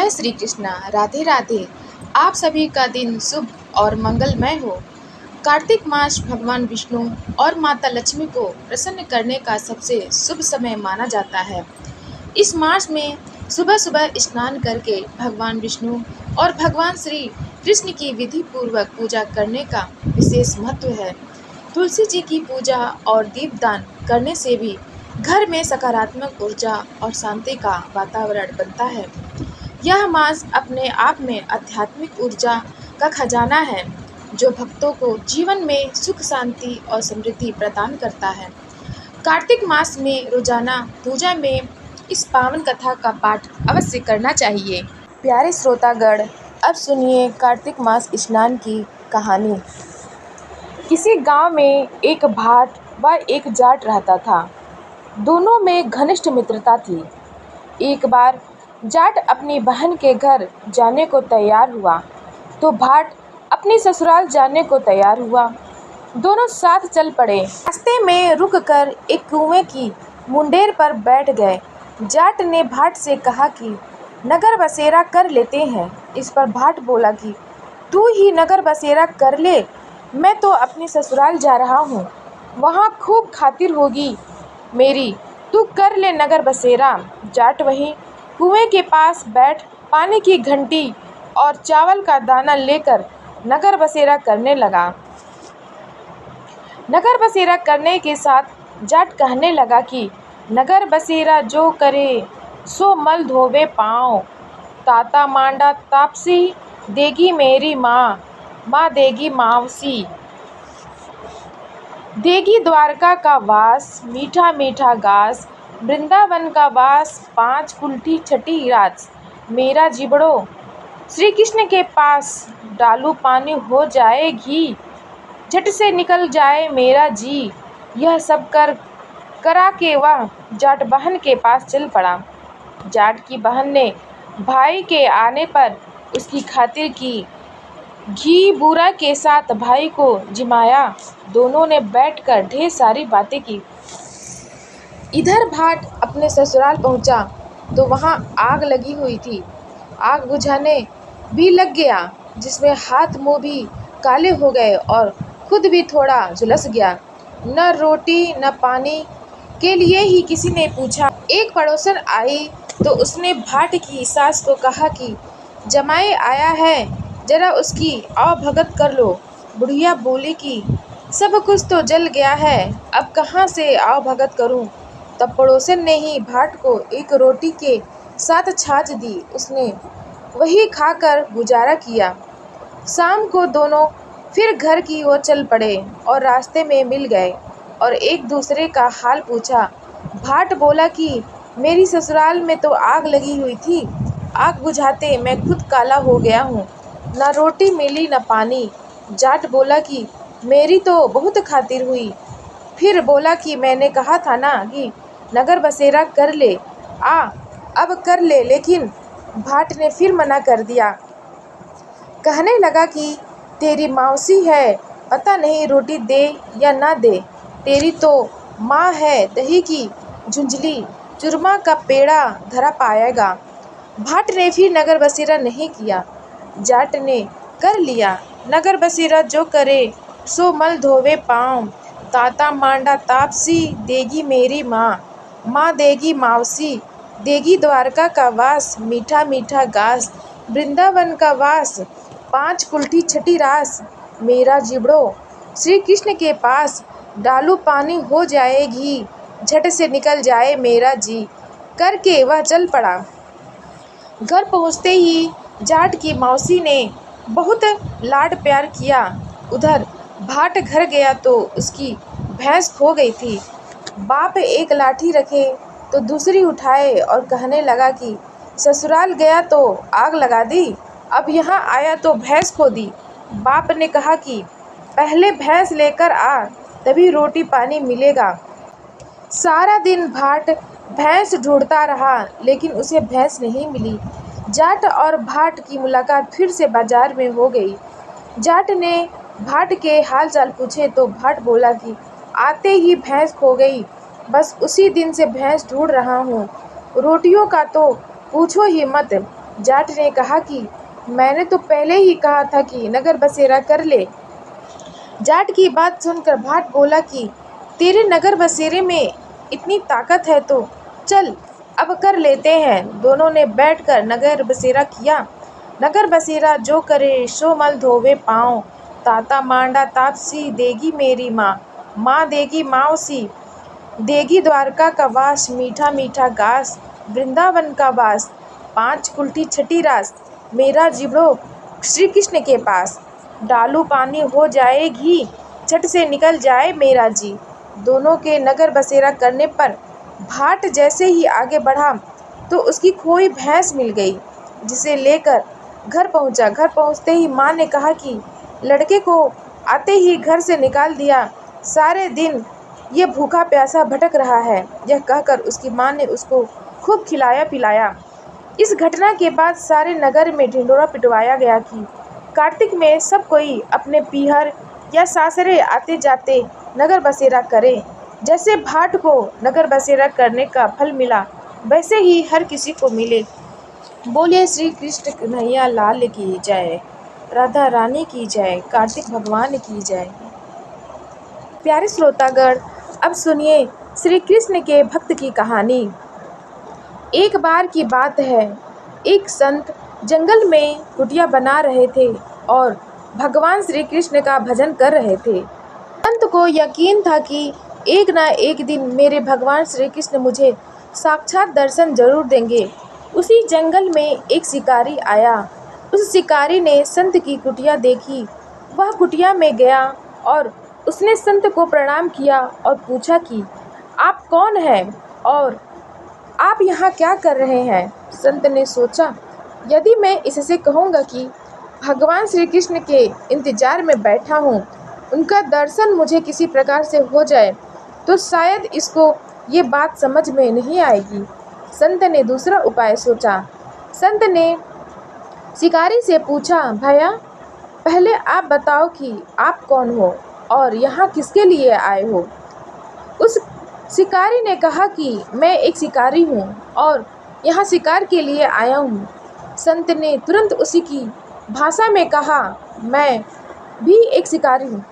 जय श्री कृष्णा। राधे राधे। आप सभी का दिन शुभ और मंगलमय हो। कार्तिक मास भगवान विष्णु और माता लक्ष्मी को प्रसन्न करने का सबसे शुभ समय माना जाता है। इस मास में सुबह सुबह स्नान करके भगवान विष्णु और भगवान श्री कृष्ण की विधि पूर्वक पूजा करने का विशेष महत्व है। तुलसी जी की पूजा और दीपदान करने से भी घर में सकारात्मक ऊर्जा और शांति का वातावरण बनता है। यह मास अपने आप में आध्यात्मिक ऊर्जा का खजाना है, जो भक्तों को जीवन में सुख, शांति और समृद्धि प्रदान करता है। कार्तिक मास में रोजाना पूजा में इस पावन कथा का पाठ अवश्य करना चाहिए। प्यारे श्रोतागण, अब सुनिए कार्तिक मास स्नान की कहानी। किसी गांव में एक भाट व एक जाट रहता था। दोनों में घनिष्ठ मित्रता थी। एक बार जाट अपनी बहन के घर जाने को तैयार हुआ तो भाट अपनी ससुराल जाने को तैयार हुआ। दोनों साथ चल पड़े। रास्ते में रुककर एक कुएं की मुंडेर पर बैठ गए। जाट ने भाट से कहा कि नगर बसेरा कर लेते हैं। इस पर भाट बोला कि तू ही नगर बसेरा कर ले, मैं तो अपनी ससुराल जा रहा हूँ, वहाँ खूब खातिर होगी मेरी, तू कर ले नगर बसेरा। जाट वहीं कुएं के पास बैठ पानी की घंटी और चावल का दाना लेकर नगर बसेरा करने लगा। नगर बसेरा करने के साथ जाट कहने लगा कि नगर बसेरा जो करे सो मल धोवे पाँव, ताता मांडा तापसी देगी मेरी माँ, माँ देगी मावसी, देगी द्वारका का वास, मीठा मीठा घास, वृंदावन का वास, 5 कुल्ठी छठी रात, मेरा जिबड़ो श्री कृष्ण के पास, डालू पानी हो जाए घी, झट से निकल जाए मेरा जी। यह सब करा के वह जाट बहन के पास चल पड़ा। जाट की बहन ने भाई के आने पर उसकी खातिर की। घी बूरा के साथ भाई को जिमाया। दोनों ने बैठकर ढेर सारी बातें की। इधर भाट अपने ससुराल पहुंचा तो वहां आग लगी हुई थी। आग बुझाने भी लग गया, जिसमें हाथ मुंह भी काले हो गए और खुद भी थोड़ा झुलस गया। न रोटी न पानी के लिए ही किसी ने पूछा। एक पड़ोसन आई तो उसने भाट की सास को कहा कि जमाई आया है, जरा उसकी आवभगत कर लो। बुढ़िया बोली कि सब कुछ तो जल गया है, अब कहाँ से आवभगत करूं। तब पड़ोसन ने ही भाट को एक रोटी के साथ छाछ दी। उसने वही खाकर गुजारा किया। शाम को दोनों फिर घर की ओर चल पड़े और रास्ते में मिल गए और एक दूसरे का हाल पूछा। भाट बोला कि मेरी ससुराल में तो आग लगी हुई थी, आग बुझाते मैं खुद काला हो गया हूँ, न रोटी मिली न पानी। जाट बोला कि मेरी तो बहुत खातिर हुई। फिर बोला कि मैंने कहा था ना कि नगर बसेरा कर ले, अब कर ले। लेकिन भाट ने फिर मना कर दिया। कहने लगा कि तेरी मौसी है, पता नहीं रोटी दे या ना दे, तेरी तो माँ है, दही की झुंझली चूरमा का पेड़ा धरा पाएगा। भाट ने फिर नगर बसेरा नहीं किया। जाट ने कर लिया। नगर बसेरा जो करे सो मल धोवे पाँव, ताता मांडा तापसी देगी मेरी माँ, माँ देगी मावसी, देगी द्वारका का वास, मीठा मीठा घास, वृंदावन का वास, 5 कुल्ठी छठी रास, मेरा जिबड़ो श्री कृष्ण के पास, डालू पानी हो जाए घी, झट से निकल जाए मेरा जी। करके वह चल पड़ा। घर पहुँचते ही जाट की मौसी ने बहुत लाड प्यार किया। उधर भाट घर गया तो उसकी भैंस खो गई थी। बाप एक लाठी रखे तो दूसरी उठाए और कहने लगा कि ससुराल गया तो आग लगा दी, अब यहाँ आया तो भैंस खो दी। बाप ने कहा कि पहले भैंस लेकर आ, तभी रोटी पानी मिलेगा। सारा दिन भाट भैंस ढूंढता रहा, लेकिन उसे भैंस नहीं मिली। जाट और भाट की मुलाकात फिर से बाजार में हो गई। जाट ने भाट के हाल चाल पूछे तो भाट बोला कि आते ही भैंस खो गई, बस उसी दिन से भैंस ढूंढ रहा हूँ। रोटियों का तो पूछो ही मत, जाट ने कहा कि मैंने तो पहले ही कहा था कि नगर बसेरा कर ले। जाट की बात सुनकर भाट बोला कि तेरे नगर बसेरे में इतनी ताकत है तो चल अब कर लेते हैं। दोनों ने बैठकर नगर बसेरा किया। नगर बसेरा जो करे सो मल धोवे पाँव, ताता मांडा तापसी देगी मेरी माँ, माँ देगी मावसी, देगी द्वारका का वास, मीठा मीठा घास वृंदावन का वास, 5 कुल्ठी छठी रास, मेरा जिबड़ो श्री कृष्ण के पास, डालू पानी हो जाए घी, झट से निकल जाए मेरा जी। दोनों के नगर बसेरा करने पर भाट जैसे ही आगे बढ़ा तो उसकी खोई भैंस मिल गई, जिसे लेकर घर पहुंचा। घर पहुंचते ही माँ ने कहा कि लड़के को आते ही घर से निकाल दिया, सारे दिन ये भूखा प्यासा भटक रहा है। यह कहकर उसकी माँ ने उसको खूब खिलाया पिलाया। इस घटना के बाद सारे नगर में ढिंढोरा पिटवाया गया कि कार्तिक में सब कोई अपने पीहर या सासरे आते जाते नगर बसेरा करे। जैसे भाट को नगर बसेरा करने का फल मिला, वैसे ही हर किसी को मिले। बोलिए श्री कृष्ण कन्हैया लाल की जय, राधा रानी की जय, कार्तिक भगवान की जय। प्यारे श्रोतागण, अब सुनिए श्री कृष्ण के भक्त की कहानी। एक बार की बात है, एक संत जंगल में कुटिया बना रहे थे और भगवान श्री कृष्ण का भजन कर रहे थे। संत को यकीन था कि एक ना एक दिन मेरे भगवान श्री कृष्ण मुझे साक्षात दर्शन जरूर देंगे। उसी जंगल में एक शिकारी आया। उस शिकारी ने संत की कुटिया देखी। वह कुटिया में गया और उसने संत को प्रणाम किया और पूछा कि आप कौन हैं और आप यहाँ क्या कर रहे हैं। संत ने सोचा, यदि मैं इससे कहूँगा कि भगवान श्री कृष्ण के इंतजार में बैठा हूँ, उनका दर्शन मुझे किसी प्रकार से हो जाए, तो शायद इसको ये बात समझ में नहीं आएगी। संत ने दूसरा उपाय सोचा। संत ने शिकारी से पूछा, भैया पहले आप बताओ कि आप कौन हो और यहाँ किसके लिए आए हो। उस शिकारी ने कहा कि मैं एक शिकारी हूँ और यहाँ शिकार के लिए आया हूँ। संत ने तुरंत उसी की भाषा में कहा, मैं भी एक शिकारी हूँ।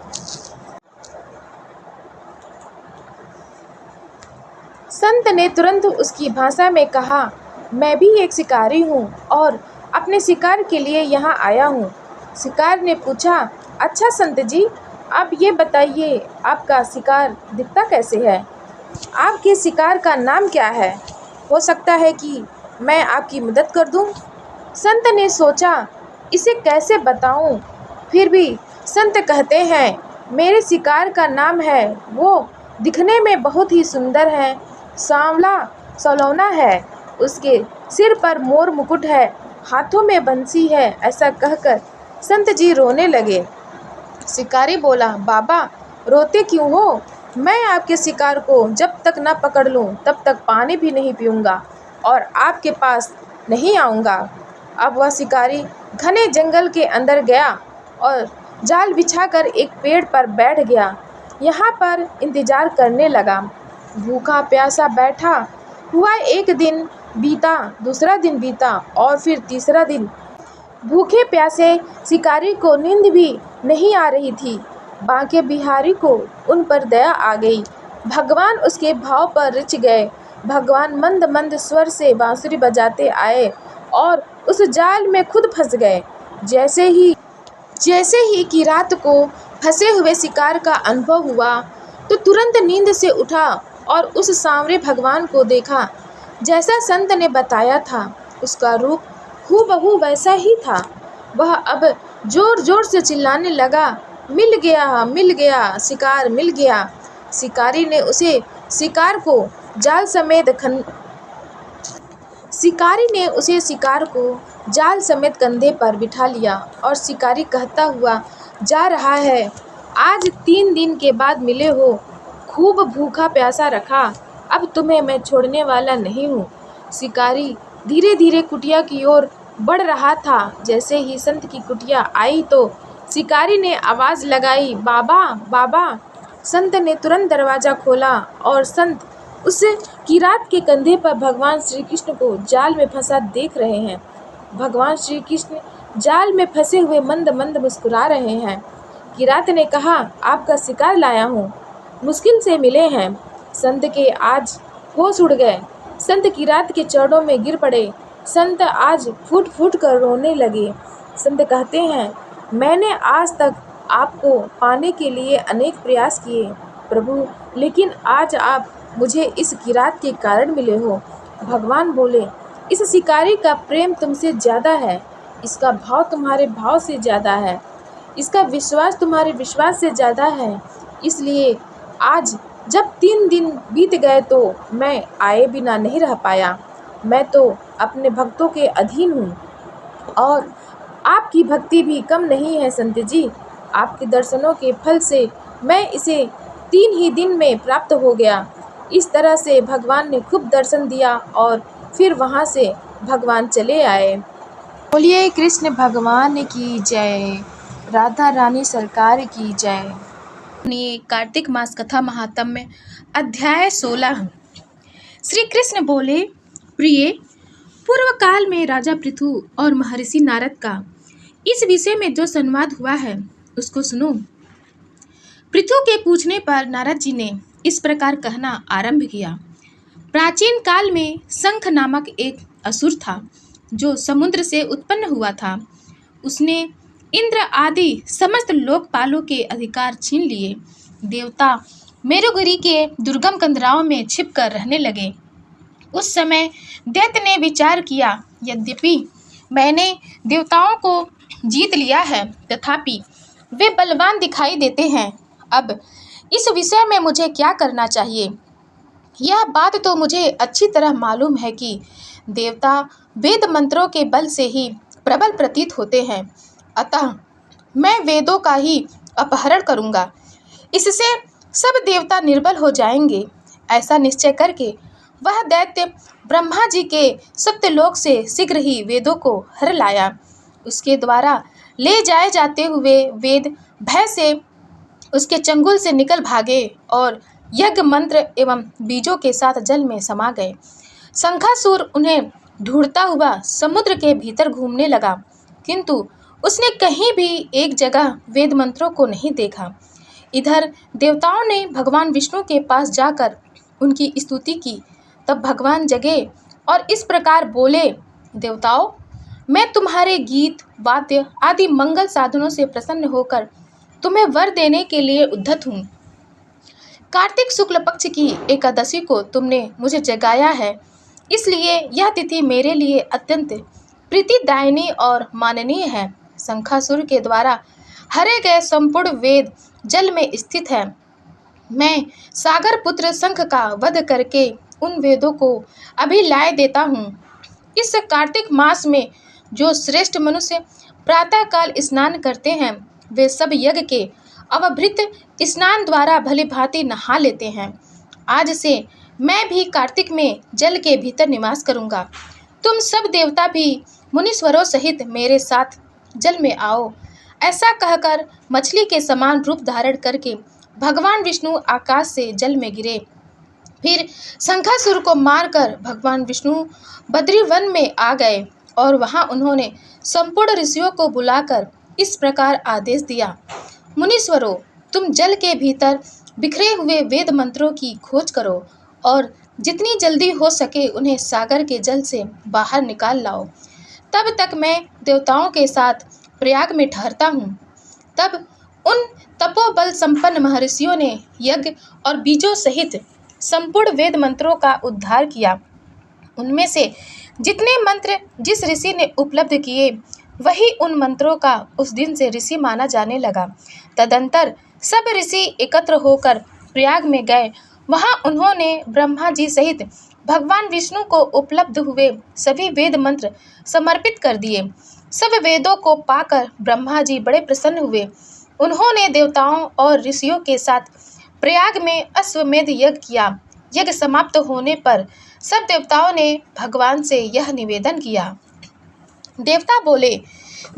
संत ने तुरंत उसकी भाषा में कहा, मैं भी एक शिकारी हूँ और अपने शिकार के लिए यहाँ आया हूँ। शिकार ने पूछा, अच्छा संत जी, आप ये बताइए आपका शिकार दिखता कैसे है, आपके शिकार का नाम क्या है, हो सकता है कि मैं आपकी मदद कर दूं। संत ने सोचा, इसे कैसे बताऊं। फिर भी संत कहते हैं, मेरे शिकार का नाम है, वो दिखने में बहुत ही सुंदर है, सांवला सलोना है, उसके सिर पर मोर मुकुट है, हाथों में बंसी है। ऐसा कहकर संत जी रोने लगे। शिकारी बोला, बाबा रोते क्यों हो, मैं आपके शिकार को जब तक न पकड़ लूं तब तक पानी भी नहीं पीऊँगा और आपके पास नहीं आऊँगा। अब वह शिकारी घने जंगल के अंदर गया और जाल बिछाकर एक पेड़ पर बैठ गया। यहाँ पर इंतजार करने लगा। भूखा प्यासा बैठा हुआ एक दिन बीता, दूसरा दिन बीता और फिर तीसरा दिन। भूखे प्यासे शिकारी को नींद भी नहीं आ रही थी। बांके बिहारी को उन पर दया आ गई। भगवान उसके भाव पर रिझ गए। भगवान मंद मंद स्वर से बांसुरी बजाते आए और उस जाल में खुद फंस गए। जैसे ही कि रात को फंसे हुए शिकार का अनुभव हुआ तो तुरंत नींद से उठा और उस सांवरे भगवान को देखा। जैसा संत ने बताया था, उसका रूप हूबहू वैसा ही था। वह अब जोर जोर से चिल्लाने लगा, मिल गया, शिकार मिल गया। शिकारी ने उसे शिकार को जाल समेत कंधे पर बिठा लिया और शिकारी कहता हुआ जा रहा है, आज 3 दिन के बाद मिले हो, खूब भूखा प्यासा रखा, अब तुम्हें मैं छोड़ने वाला नहीं हूँ। शिकारी धीरे धीरे कुटिया की ओर बढ़ रहा था। जैसे ही संत की कुटिया आई तो शिकारी ने आवाज़ लगाई, बाबा बाबा। संत ने तुरंत दरवाज़ा खोला और संत उस किरात के कंधे पर भगवान श्री कृष्ण को जाल में फंसा देख रहे हैं। भगवान श्री कृष्ण जाल में फंसे हुए मंद मंद मुस्कुरा रहे हैं। किरात ने कहा, आपका शिकार लाया हूँ। मुश्किल से मिले हैं। संत के आज होश उड़ गए। संत किरात के चरणों में गिर पड़े। संत आज फूट फूट कर रोने लगे। संत कहते हैं, मैंने आज तक आपको पाने के लिए अनेक प्रयास किए प्रभु, लेकिन आज आप मुझे इस किरात के कारण मिले हो। भगवान बोले, इस शिकारी का प्रेम तुमसे ज़्यादा है, इसका भाव तुम्हारे भाव से ज़्यादा है, इसका विश्वास तुम्हारे विश्वास से ज़्यादा है। इसलिए आज जब 3 दिन बीत गए तो मैं आए बिना नहीं रह पाया। मैं तो अपने भक्तों के अधीन हूँ और आपकी भक्ति भी कम नहीं है संत जी। आपके दर्शनों के फल से मैं इसे 3 ही दिन में प्राप्त हो गया। इस तरह से भगवान ने खूब दर्शन दिया और फिर वहाँ से भगवान चले आए। बोलिए कृष्ण भगवान की जय, राधा रानी सरकार की जय। कार्तिक मास कथा महात्म्य अध्याय 16। श्री कृष्ण बोले, प्रिय, पूर्व काल में राजा पृथु और महर्षि नारद का इस विषय में जो संवाद हुआ है उसको सुनो। पृथु के पूछने पर नारद जी ने इस प्रकार कहना आरंभ किया। प्राचीन काल में शंख नामक एक असुर था जो समुद्र से उत्पन्न हुआ था। उसने इंद्र आदि समस्त लोकपालों के अधिकार छीन लिए। देवता मेरुगिरी के दुर्गम कंदराओं में छिपकर रहने लगे। उस समय दैत्य ने विचार किया, यद्यपि मैंने देवताओं को जीत लिया है, तथापि वे बलवान दिखाई देते हैं। अब इस विषय में मुझे क्या करना चाहिए? यह बात तो मुझे अच्छी तरह मालूम है कि देवता वेद मंत्रों के बल से ही प्रबल प्रतीत होते हैं, अतः मैं वेदों का ही अपहरण करूंगा। इससे सब देवता निर्बल हो जाएंगे। ऐसा निश्चय करके वह दैत्य ब्रह्मा जी के सत्यलोक से शीघ्र ही वेदों को हर लाया। उसके द्वारा ले जाए जाते हुए वेद भय से उसके चंगुल से निकल भागे और यज्ञ मंत्र एवं बीजों के साथ जल में समा गए। शंखासुर उन्हें ढूंढता हुआ समुद्र के भीतर घूमने लगा, किंतु उसने कहीं भी एक जगह वेद मंत्रों को नहीं देखा। इधर देवताओं ने भगवान विष्णु के पास जाकर उनकी स्तुति की। तब भगवान जगे और इस प्रकार बोले, देवताओं, मैं तुम्हारे गीत वाद्य आदि मंगल साधनों से प्रसन्न होकर तुम्हें वर देने के लिए उद्धत हूँ। कार्तिक शुक्ल पक्ष की एकादशी को तुमने मुझे जगाया है, इसलिए यह तिथि मेरे लिए अत्यंत प्रीतिदायिनी और माननीय है। शंखासुर के द्वारा हरे गए संपूर्ण वेद जल में स्थित है। मैं सागर पुत्र शंख का वध करके उन वेदों को अभी लाए देता हूँ। इस कार्तिक मास में जो श्रेष्ठ मनुष्य प्रातःकाल स्नान करते हैं, वे सब यज्ञ के अवभृत स्नान द्वारा भली भांति नहा लेते हैं। आज से मैं भी कार्तिक में जल के भीतर निवास करूंगा। तुम सब देवता भी मुनीश्वरों सहित मेरे साथ जल में आओ। ऐसा कहकर मछली के समान रूप धारण करके भगवान विष्णु आकाश से जल में गिरे। फिर शंखासुर को मारकर भगवान विष्णु बद्री वन में आ गए और वहां उन्होंने संपूर्ण ऋषियों को बुलाकर इस प्रकार आदेश दिया, मुनीश्वरों, तुम जल के भीतर बिखरे हुए वेद मंत्रों की खोज करो और जितनी जल्दी हो सके उन्हें सागर के जल से बाहर निकाल लाओ। तब तक मैं देवताओं के साथ प्रयाग में ठहरता हूँ। तब उन तपोबल संपन्न महर्षियों ने यज्ञ और बीजों सहित संपूर्ण वेद मंत्रों का उद्धार किया। उनमें से जितने मंत्र जिस ऋषि ने उपलब्ध किए, वही उन मंत्रों का उस दिन से ऋषि माना जाने लगा। तदंतर सब ऋषि एकत्र होकर प्रयाग में गए। वहां उन्होंने ब्रह्मा जी सहित भगवान विष्णु को उपलब्ध हुए सभी वेद मंत्र समर्पित कर दिए। सब वेदों को पाकर ब्रह्मा जी बड़े प्रसन्न हुए। उन्होंने देवताओं और ऋषियों के साथ प्रयाग में अश्वमेध यज्ञ किया। यज्ञ समाप्त होने पर सब देवताओं ने भगवान से यह निवेदन किया। देवता बोले,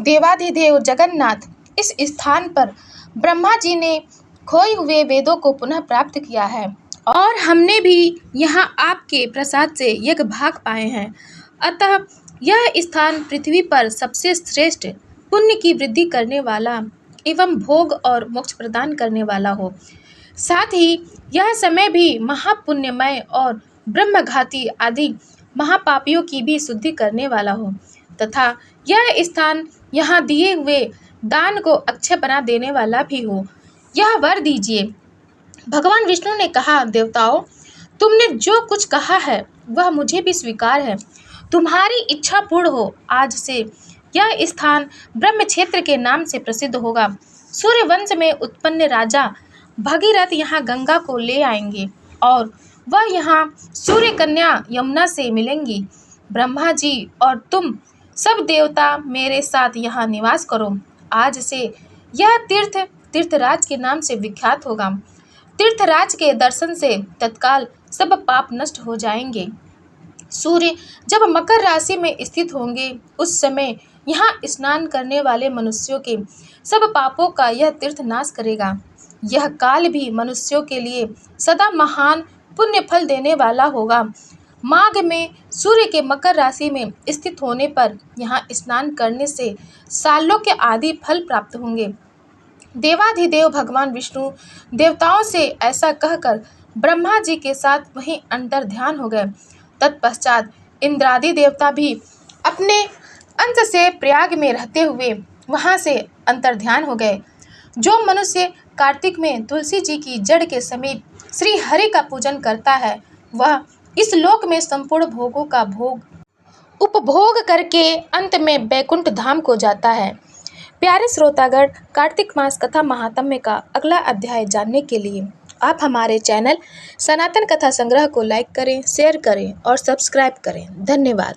देवाधिदेव जगन्नाथ, इस स्थान पर ब्रह्मा जी ने खोए हुए वेदों को पुनः प्राप्त किया है और हमने भी यहाँ आपके प्रसाद से यज्ञ भाग पाए हैं। अतः यह स्थान पृथ्वी पर सबसे श्रेष्ठ पुण्य की वृद्धि करने वाला एवं भोग और मोक्ष प्रदान करने वाला हो। साथ ही यह समय भी महापुण्यमय और ब्रह्मघाती आदि महापापियों की भी शुद्धि करने वाला हो तथा यह स्थान यहाँ दिए हुए दान को अक्षय बना देने वाला भी हो। यह वर दीजिए। भगवान विष्णु ने कहा, देवताओं, तुमने जो कुछ कहा है वह मुझे भी स्वीकार है। तुम्हारी इच्छा पूर्ण हो। आज से यह स्थान ब्रह्म क्षेत्र के नाम से प्रसिद्ध होगा। सूर्य वंश में उत्पन्न राजा भगीरथ यहाँ गंगा को ले आएंगे और वह यहाँ सूर्य कन्या यमुना से मिलेंगी। ब्रह्मा जी और तुम सब देवता मेरे साथ यहाँ निवास करो। आज से यह तीर्थ तीर्थराज के नाम से विख्यात होगा। तीर्थराज के दर्शन से तत्काल सब पाप नष्ट हो जाएंगे। सूर्य जब मकर राशि में स्थित होंगे उस समय यहाँ स्नान करने वाले मनुष्यों के सब पापों का यह तीर्थ नाश करेगा। यह काल भी मनुष्यों के लिए सदा महान पुण्य फल देने वाला होगा। माघ में सूर्य के मकर राशि में स्थित होने पर यहाँ स्नान करने से सालों के आदि फल प्राप्त होंगे। देवाधिदेव भगवान विष्णु देवताओं से ऐसा कहकर ब्रह्मा जी के साथ वहीं अंतर ध्यान हो गए। तत्पश्चात इंद्रादि देवता भी अपने अंश से प्रयाग में रहते हुए वहां से अंतर ध्यान हो गए। जो मनुष्य कार्तिक में तुलसी जी की जड़ के समीप श्री हरि का पूजन करता है वह इस लोक में संपूर्ण भोगों का उपभोग करके अंत में बैकुंठ धाम को जाता है। प्यारे श्रोतागण, कार्तिक मास कथा महात्म्य का अगला अध्याय जानने के लिए आप हमारे चैनल सनातन कथा संग्रह को लाइक करें, शेयर करें और सब्सक्राइब करें। धन्यवाद।